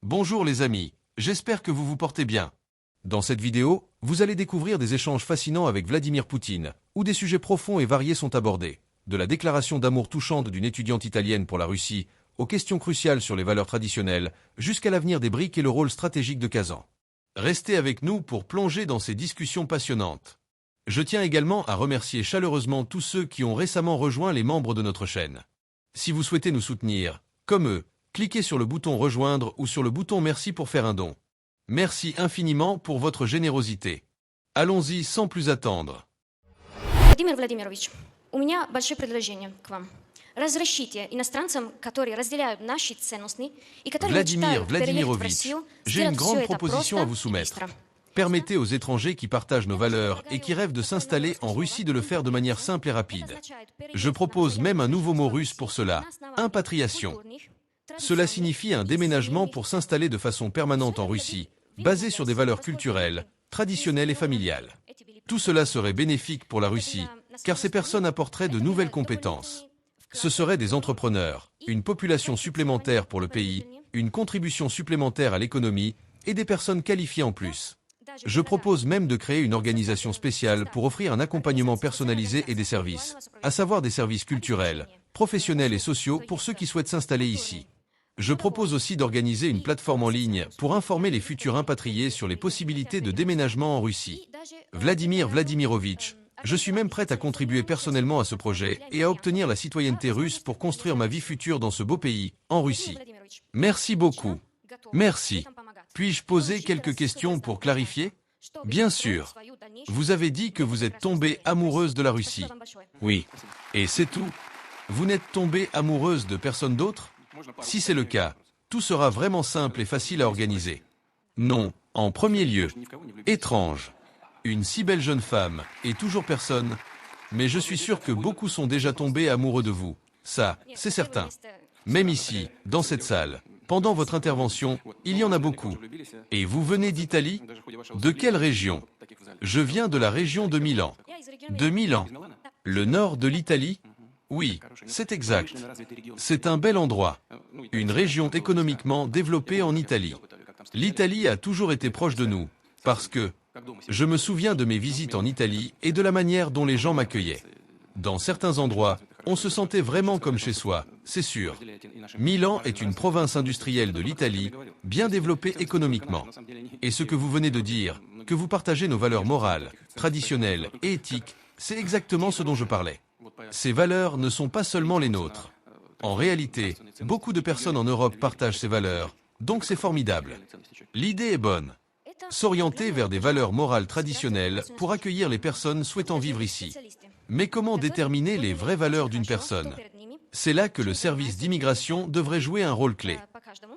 Bonjour les amis, j'espère que vous vous portez bien. Dans cette vidéo, vous allez découvrir des échanges fascinants avec Vladimir Poutine, où des sujets profonds et variés sont abordés, de la déclaration d'amour touchante d'une étudiante italienne pour la Russie, aux questions cruciales sur les valeurs traditionnelles, jusqu'à l'avenir des BRICS et le rôle stratégique de Kazan. Restez avec nous pour plonger dans ces discussions passionnantes. Je tiens également à remercier chaleureusement tous ceux qui ont récemment rejoint les membres de notre chaîne. Si vous souhaitez nous soutenir, comme eux, cliquez sur le bouton rejoindre ou sur le bouton merci pour faire un don. Merci infiniment pour votre générosité. Allons-y sans plus attendre. Владимир Владимирович, у меня большое предложение к вам. Разрешите иностранцам, которые разделяют наши ценности и которые мечтают переехать в Россию, j'ai une сделать grande все это proposition à просто vous и soumettre. быстро. Permettez aux étrangers qui partagent nos valeurs et qui rêvent de s'installer en Russie de le faire de manière simple et rapide. Je propose même un nouveau mot russe pour cela, impatriation. Cela signifie un déménagement pour s'installer de façon permanente en Russie, basé sur des valeurs culturelles, traditionnelles et familiales. Tout cela serait bénéfique pour la Russie, car ces personnes apporteraient de nouvelles compétences. Ce seraient des entrepreneurs, une population supplémentaire pour le pays, une contribution supplémentaire à l'économie et des personnes qualifiées en plus. Je propose même de créer une organisation spéciale pour offrir un accompagnement personnalisé et des services, à savoir des services culturels, professionnels et sociaux pour ceux qui souhaitent s'installer ici. Je propose aussi d'organiser une plateforme en ligne pour informer les futurs impatriés sur les possibilités de déménagement en Russie. Vladimir Vladimirovitch, je suis même prête à contribuer personnellement à ce projet et à obtenir la citoyenneté russe pour construire ma vie future dans ce beau pays, en Russie. Merci beaucoup. Merci. Puis-je poser quelques questions pour clarifier? Bien sûr. Vous avez dit que vous êtes tombée amoureuse de la Russie. Oui. Et c'est tout? Vous n'êtes tombée amoureuse de personne d'autre? Si c'est le cas, tout sera vraiment simple et facile à organiser. Non, en premier lieu. Étrange. Une si belle jeune femme, et toujours personne. Mais je suis sûr que beaucoup sont déjà tombés amoureux de vous. Ça, c'est certain. Même ici, dans cette salle, pendant votre intervention, il y en a beaucoup. Et vous venez d'Italie? De quelle région? Je viens de la région de Milan. De Milan? Le nord de l'Italie? Oui, c'est exact. C'est un bel endroit. Une région économiquement développée en Italie. L'Italie a toujours été proche de nous, parce que je me souviens de mes visites en Italie et de la manière dont les gens m'accueillaient. Dans certains endroits, on se sentait vraiment comme chez soi, c'est sûr. Milan est une province industrielle de l'Italie, bien développée économiquement. Et ce que vous venez de dire, que vous partagez nos valeurs morales, traditionnelles et éthiques, c'est exactement ce dont je parlais. Ces valeurs ne sont pas seulement les nôtres. En réalité, beaucoup de personnes en Europe partagent ces valeurs, donc c'est formidable. L'idée est bonne. S'orienter vers des valeurs morales traditionnelles pour accueillir les personnes souhaitant vivre ici. Mais comment déterminer les vraies valeurs d'une personne? C'est là que le service d'immigration devrait jouer un rôle clé.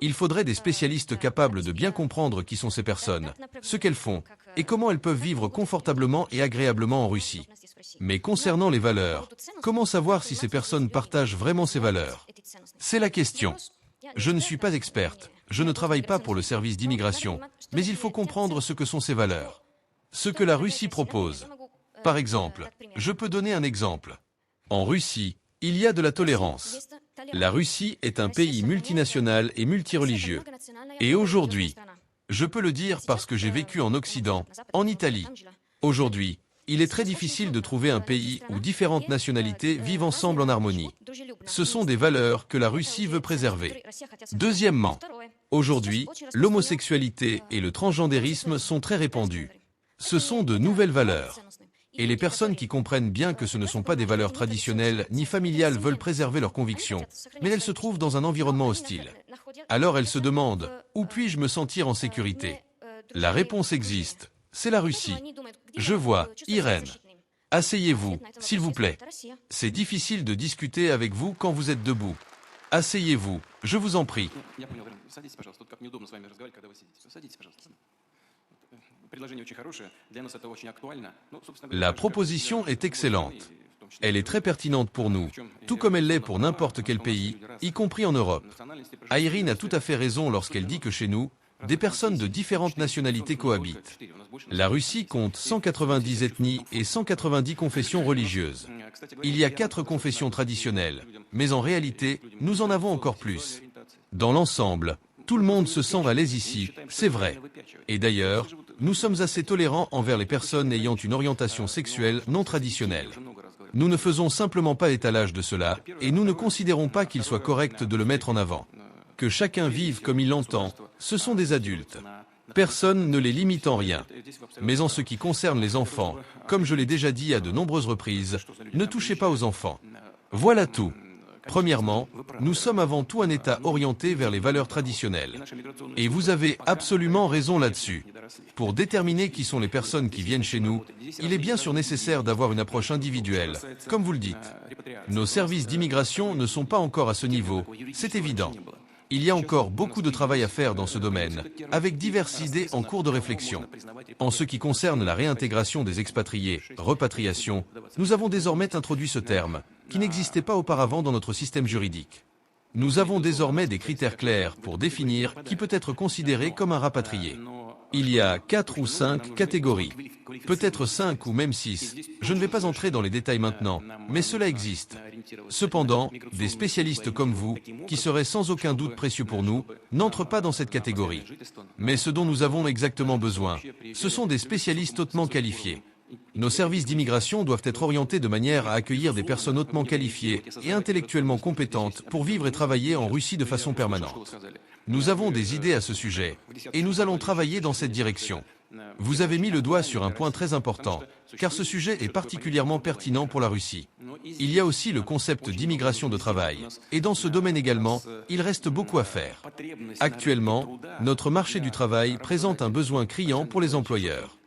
Il faudrait des spécialistes capables de bien comprendre qui sont ces personnes, ce qu'elles font, et comment elles peuvent vivre confortablement et agréablement en Russie. Mais concernant les valeurs, comment savoir si ces personnes partagent vraiment ces valeurs? C'est la question. Je ne suis pas experte, je ne travaille pas pour le service d'immigration, mais il faut comprendre ce que sont ces valeurs. Ce que la Russie propose. Par exemple, je peux donner un exemple. En Russie, il y a de la tolérance. La Russie est un pays multinational et multireligieux. Et aujourd'hui, je peux le dire parce que j'ai vécu en Occident, en Italie. Aujourd'hui, il est très difficile de trouver un pays où différentes nationalités vivent ensemble en harmonie. Ce sont des valeurs que la Russie veut préserver. Deuxièmement, aujourd'hui, l'homosexualité et le transgendérisme sont très répandus. Ce sont de nouvelles valeurs. Et les personnes qui comprennent bien que ce ne sont pas des valeurs traditionnelles ni familiales veulent préserver leurs convictions, mais elles se trouvent dans un environnement hostile. Alors elles se demandent, où puis-je me sentir en sécurité? La réponse existe, c'est la Russie. Je vois, Irène. Asseyez-vous, s'il vous plaît. C'est difficile de discuter avec vous quand vous êtes debout. Asseyez-vous, je vous en prie. La proposition est excellente. Elle est très pertinente pour nous, tout comme elle l'est pour n'importe quel pays, y compris en Europe. Irène a tout à fait raison lorsqu'elle dit que chez nous, des personnes de différentes nationalités cohabitent. La Russie compte 190 ethnies et 190 confessions religieuses. Il y a 4 confessions traditionnelles, mais en réalité, nous en avons encore plus. Dans l'ensemble, Tout le monde se sent à l'aise ici, c'est vrai. Et d'ailleurs, nous sommes assez tolérants envers les personnes ayant une orientation sexuelle non traditionnelle. Nous ne faisons simplement pas étalage de cela, et nous ne considérons pas qu'il soit correct de le mettre en avant. Que chacun vive comme il l'entend, ce sont des adultes. Personne ne les limite en rien. Mais en ce qui concerne les enfants, comme je l'ai déjà dit à de nombreuses reprises, ne touchez pas aux enfants. Voilà tout. Premièrement, nous sommes avant tout un État orienté vers les valeurs traditionnelles. Et vous avez absolument raison là-dessus. Pour déterminer qui sont les personnes qui viennent chez nous, il est bien sûr nécessaire d'avoir une approche individuelle, comme vous le dites. Nos services d'immigration ne sont pas encore à ce niveau, c'est évident. Il y a encore beaucoup de travail à faire dans ce domaine, avec diverses idées en cours de réflexion. En ce qui concerne la réintégration des expatriés, repatriation, nous avons désormais introduit ce terme, qui n'existait pas auparavant dans notre système juridique. Nous avons désormais des critères clairs pour définir qui peut être considéré comme un rapatrié. Il y a 4 ou 5 catégories, peut-être 5 ou même 6. Je ne vais pas entrer dans les détails maintenant, mais cela existe. Cependant, des spécialistes comme vous, qui seraient sans aucun doute précieux pour nous, n'entrent pas dans cette catégorie. Mais ce dont nous avons exactement besoin, ce sont des spécialistes hautement qualifiés. Nos services d'immigration doivent être orientés de manière à accueillir des personnes hautement qualifiées et intellectuellement compétentes pour vivre et travailler en Russie de façon permanente. Nous avons des idées à ce sujet, et nous allons travailler dans cette direction. Vous avez mis le doigt sur un point très important, car ce sujet est particulièrement pertinent pour la Russie. Il y a aussi le concept d'immigration de travail, et dans ce domaine également, il reste beaucoup à faire. Actuellement, notre marché du travail présente un besoin criant pour les employeurs.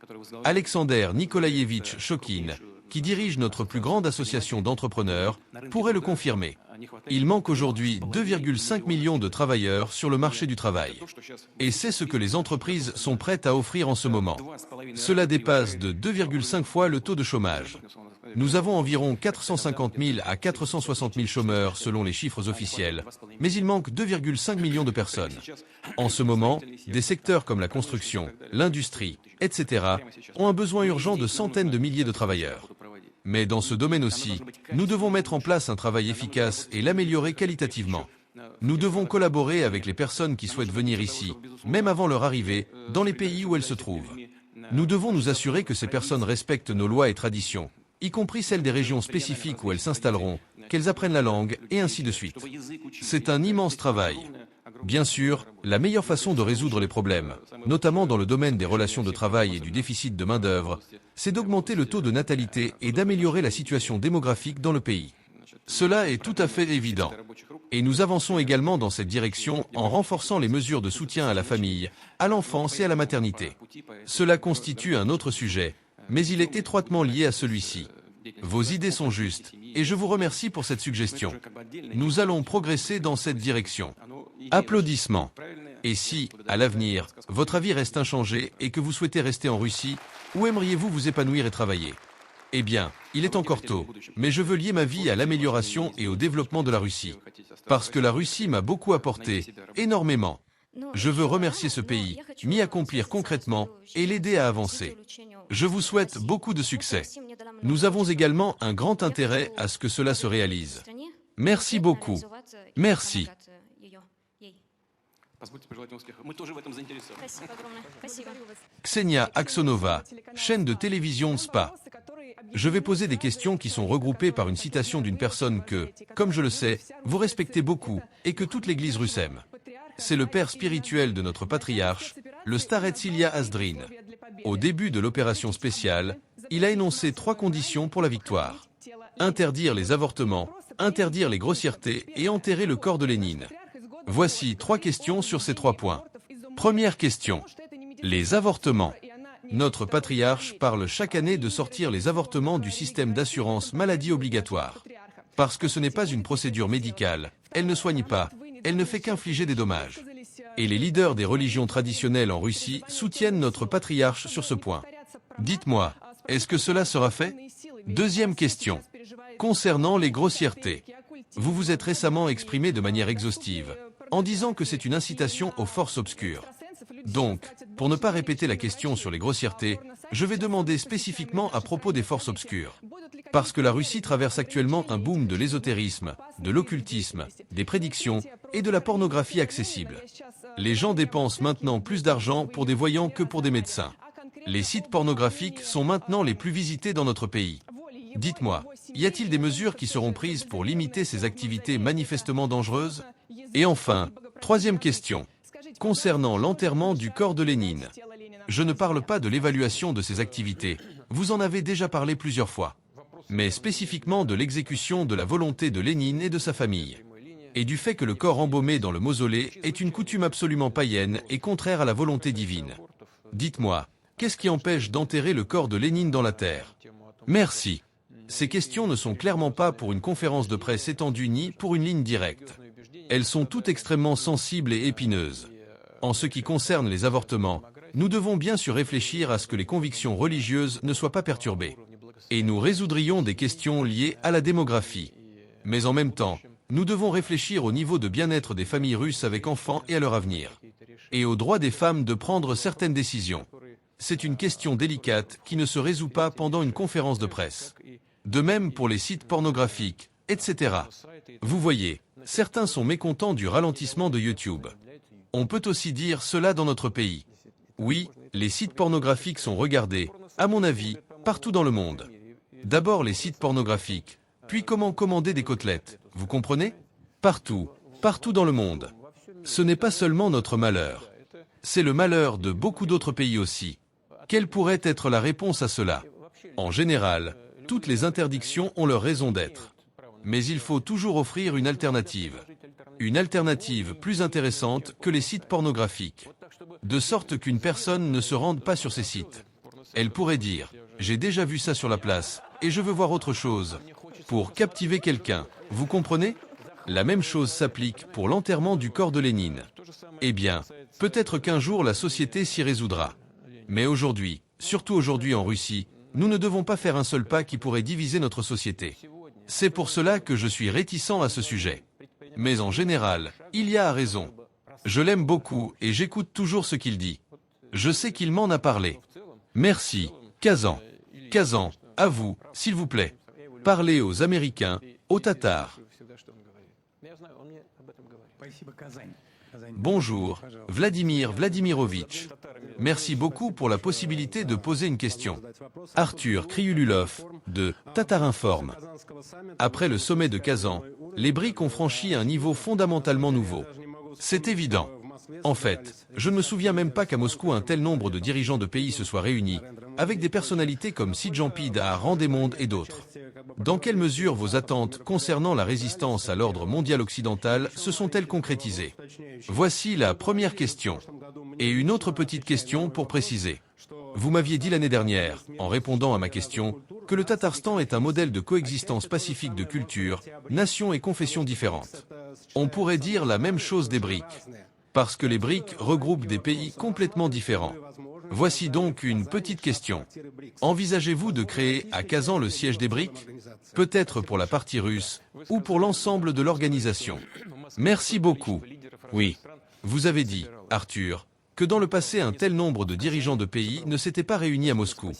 Alexander Nikolaïevitch Chokin, qui dirige notre plus grande association d'entrepreneurs, pourrait le confirmer. Il manque aujourd'hui 2,5 millions de travailleurs sur le marché du travail. Et c'est ce que les entreprises sont prêtes à offrir en ce moment. Cela dépasse de 2,5 fois le taux de chômage. Nous avons environ 450 000 à 460 000 chômeurs selon les chiffres officiels, mais il manque 2,5 millions de personnes. En ce moment, des secteurs comme la construction, l'industrie, etc. ont un besoin urgent de centaines de milliers de travailleurs. Mais dans ce domaine aussi, nous devons mettre en place un travail efficace et l'améliorer qualitativement. Nous devons collaborer avec les personnes qui souhaitent venir ici, même avant leur arrivée, dans les pays où elles se trouvent. Nous devons nous assurer que ces personnes respectent nos lois et traditions, y compris celles des régions spécifiques où elles s'installeront, qu'elles apprennent la langue, et ainsi de suite. C'est un immense travail. Bien sûr, la meilleure façon de résoudre les problèmes, notamment dans le domaine des relations de travail et du déficit de main-d'œuvre, c'est d'augmenter le taux de natalité et d'améliorer la situation démographique dans le pays. Cela est tout à fait évident. Et nous avançons également dans cette direction en renforçant les mesures de soutien à la famille, à l'enfance et à la maternité. Cela constitue un autre sujet, mais il est étroitement lié à celui-ci. Vos idées sont justes, et je vous remercie pour cette suggestion. Nous allons progresser dans cette direction. Applaudissements. Et si, à l'avenir, votre avis reste inchangé et que vous souhaitez rester en Russie, où aimeriez-vous vous épanouir et travailler? Eh bien, il est encore tôt, mais je veux lier ma vie à l'amélioration et au développement de la Russie. Parce que la Russie m'a beaucoup apporté, énormément. Je veux remercier ce pays, m'y accomplir concrètement et l'aider à avancer. Je vous souhaite beaucoup de succès. Nous avons également un grand intérêt à ce que cela se réalise. Merci beaucoup. Merci. Ksenia Aksonova, chaîne de télévision SPA. Je vais poser des questions qui sont regroupées par une citation d'une personne que, comme je le sais, vous respectez beaucoup et que toute l'Église russe aime. C'est le père spirituel de notre patriarche, le Starets Ilya Azdrin. Au début de l'opération spéciale, il a énoncé 3 conditions pour la victoire. Interdire les avortements, interdire les grossièretés et enterrer le corps de Lénine. Voici 3 questions sur ces 3 points. Première question. Les avortements. Notre patriarche parle chaque année de sortir les avortements du système d'assurance maladie obligatoire. Parce que ce n'est pas une procédure médicale, elle ne soigne pas, elle ne fait qu'infliger des dommages. Et les leaders des religions traditionnelles en Russie soutiennent notre patriarche sur ce point. Dites-moi, est-ce que cela sera fait? Deuxième question. Concernant les grossièretés. Vous vous êtes récemment exprimé de manière exhaustive, en disant que c'est une incitation aux forces obscures. Donc, pour ne pas répéter la question sur les grossièretés, je vais demander spécifiquement à propos des forces obscures. Parce que la Russie traverse actuellement un boom de l'ésotérisme, de l'occultisme, des prédictions et de la pornographie accessible. Les gens dépensent maintenant plus d'argent pour des voyants que pour des médecins. Les sites pornographiques sont maintenant les plus visités dans notre pays. Dites-moi, y a-t-il des mesures qui seront prises pour limiter ces activités manifestement dangereuses? Et enfin, troisième question. Concernant l'enterrement du corps de Lénine. Je ne parle pas de l'évaluation de ces activités, vous en avez déjà parlé plusieurs fois, mais spécifiquement de l'exécution de la volonté de Lénine et de sa famille, et du fait que le corps embaumé dans le mausolée est une coutume absolument païenne et contraire à la volonté divine. Dites-moi, qu'est-ce qui empêche d'enterrer le corps de Lénine dans la terre? Merci. Ces questions ne sont clairement pas pour une conférence de presse étendue ni pour une ligne directe. Elles sont toutes extrêmement sensibles et épineuses. En ce qui concerne les avortements, nous devons bien sûr réfléchir à ce que les convictions religieuses ne soient pas perturbées. Et nous résoudrions des questions liées à la démographie. Mais en même temps, nous devons réfléchir au niveau de bien-être des familles russes avec enfants et à leur avenir. Et au droit des femmes de prendre certaines décisions. C'est une question délicate qui ne se résout pas pendant une conférence de presse. De même pour les sites pornographiques, etc. Vous voyez, certains sont mécontents du ralentissement de YouTube. On peut aussi dire cela dans notre pays. Oui, les sites pornographiques sont regardés, à mon avis, partout dans le monde. D'abord les sites pornographiques, puis comment commander des côtelettes, vous comprenez? Partout, partout dans le monde. Ce n'est pas seulement notre malheur. C'est le malheur de beaucoup d'autres pays aussi. Quelle pourrait être la réponse à cela? En général, toutes les interdictions ont leur raison d'être. Mais il faut toujours offrir une alternative. Une alternative plus intéressante que les sites pornographiques. De sorte qu'une personne ne se rende pas sur ces sites. Elle pourrait dire, j'ai déjà vu ça sur la place, et je veux voir autre chose. Pour captiver quelqu'un, vous comprenez? La même chose s'applique pour l'enterrement du corps de Lénine. Eh bien, peut-être qu'un jour la société s'y résoudra. Mais aujourd'hui, surtout aujourd'hui en Russie, nous ne devons pas faire un seul pas qui pourrait diviser notre société. C'est pour cela que je suis réticent à ce sujet. Mais en général, il y a raison. Je l'aime beaucoup et j'écoute toujours ce qu'il dit. Je sais qu'il m'en a parlé. Merci, Kazan. Kazan, à vous, s'il vous plaît. Parlez aux Américains, aux Tatars. Bonjour, Vladimir Vladimirovitch. Merci beaucoup pour la possibilité de poser une question. Arthur Kriululov, de Tatarinform. Après le sommet de Kazan, les BRIC ont franchi un niveau fondamentalement nouveau. C'est évident. En fait, je ne me souviens même pas qu'à Moscou un tel nombre de dirigeants de pays se soient réunis, avec des personnalités comme Xi Jinping à Randemonde et d'autres. Dans quelle mesure vos attentes concernant la résistance à l'ordre mondial occidental se sont-elles concrétisées? Voici la première question. Et une autre petite question pour préciser. Vous m'aviez dit l'année dernière, en répondant à ma question, que le Tatarstan est un modèle de coexistence pacifique de cultures, nations et confessions différentes. On pourrait dire la même chose des BRIC. Parce que les BRIC regroupent des pays complètement différents. Voici donc une petite question. Envisagez-vous de créer à Kazan le siège des BRIC? Peut-être pour la partie russe, ou pour l'ensemble de l'organisation. Merci beaucoup. Oui. Vous avez dit, Arthur, que dans le passé un tel nombre de dirigeants de pays ne s'étaient pas réunis à Moscou.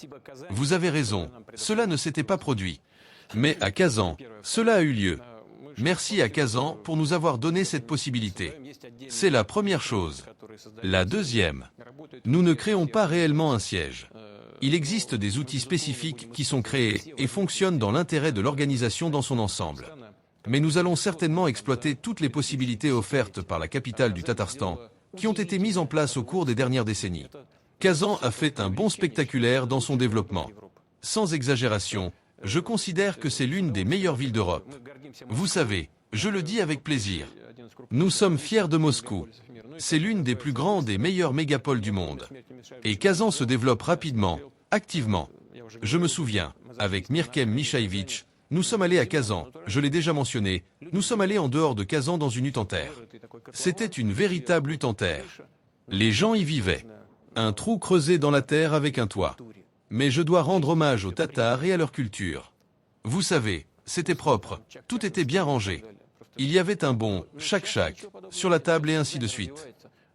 Vous avez raison, cela ne s'était pas produit. Mais à Kazan, cela a eu lieu. Merci à Kazan pour nous avoir donné cette possibilité. C'est la première chose. La deuxième, nous ne créons pas réellement un siège. Il existe des outils spécifiques qui sont créés et fonctionnent dans l'intérêt de l'organisation dans son ensemble. Mais nous allons certainement exploiter toutes les possibilités offertes par la capitale du Tatarstan, qui ont été mises en place au cours des dernières décennies. Kazan a fait un bond spectaculaire dans son développement. Sans exagération, je considère que c'est l'une des meilleures villes d'Europe. Vous savez, je le dis avec plaisir. Nous sommes fiers de Moscou. C'est l'une des plus grandes et meilleures mégapoles du monde. Et Kazan se développe rapidement, activement. Je me souviens, avec Mirkem Mishaevitch, nous sommes allés à Kazan, je l'ai déjà mentionné, nous sommes allés en dehors de Kazan dans une hutte en terre. C'était une véritable hutte en terre. Les gens y vivaient. Un trou creusé dans la terre avec un toit. Mais je dois rendre hommage aux Tatars et à leur culture. Vous savez, c'était propre, tout était bien rangé. Il y avait un bon chac sur la table et ainsi de suite.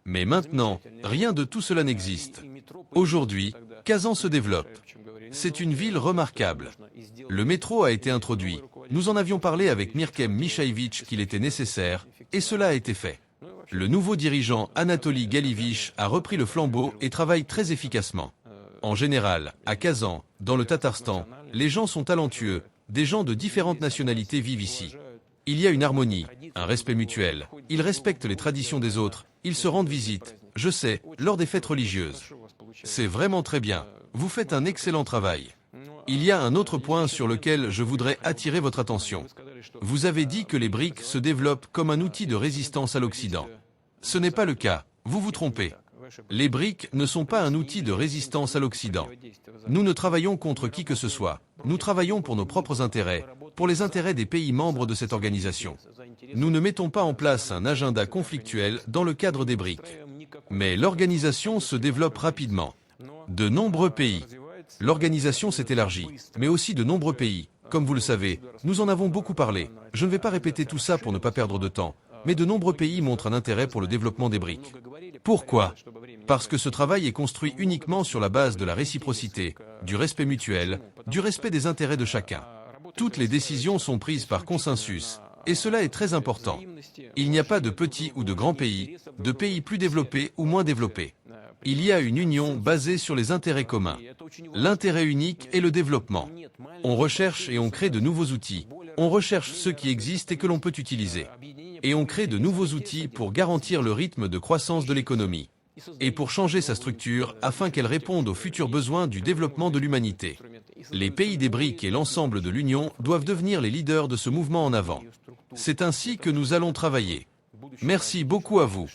Mais maintenant, rien de tout cela n'existe. Aujourd'hui, Kazan se développe. C'est une ville remarquable. Le métro a été introduit. Nous en avions parlé avec Mirkem Mishaevitch qu'il était nécessaire, et cela a été fait. Le nouveau dirigeant Anatoly Galivich a repris le flambeau et travaille très efficacement. En général, à Kazan, dans le Tatarstan, les gens sont talentueux, des gens de différentes nationalités vivent ici. Il y a une harmonie, un respect mutuel, ils respectent les traditions des autres, ils se rendent visite, je sais, lors des fêtes religieuses. C'est vraiment très bien, vous faites un excellent travail. Il y a un autre point sur lequel je voudrais attirer votre attention. Vous avez dit que les BRIC se développent comme un outil de résistance à l'Occident. Ce n'est pas le cas, vous vous trompez. Les BRIC ne sont pas un outil de résistance à l'Occident. Nous ne travaillons contre qui que ce soit. Nous travaillons pour nos propres intérêts, pour les intérêts des pays membres de cette organisation. Nous ne mettons pas en place un agenda conflictuel dans le cadre des BRIC. Mais l'organisation se développe rapidement. De nombreux pays. L'organisation s'est élargie, mais aussi de nombreux pays. Comme vous le savez, nous en avons beaucoup parlé. Je ne vais pas répéter tout ça pour ne pas perdre de temps, mais de nombreux pays montrent un intérêt pour le développement des BRIC. Pourquoi ? Parce que ce travail est construit uniquement sur la base de la réciprocité, du respect mutuel, du respect des intérêts de chacun. Toutes les décisions sont prises par consensus, et cela est très important. Il n'y a pas de petits ou de grands pays, de pays plus développés ou moins développés. Il y a une union basée sur les intérêts communs. L'intérêt unique est le développement. On recherche et on crée de nouveaux outils. On recherche ceux qui existent et que l'on peut utiliser. Et on crée de nouveaux outils pour garantir le rythme de croissance de l'économie. Et pour changer sa structure afin qu'elle réponde aux futurs besoins du développement de l'humanité. Les pays des BRIC et l'ensemble de l'Union doivent devenir les leaders de ce mouvement en avant. C'est ainsi que nous allons travailler. Merci beaucoup à vous.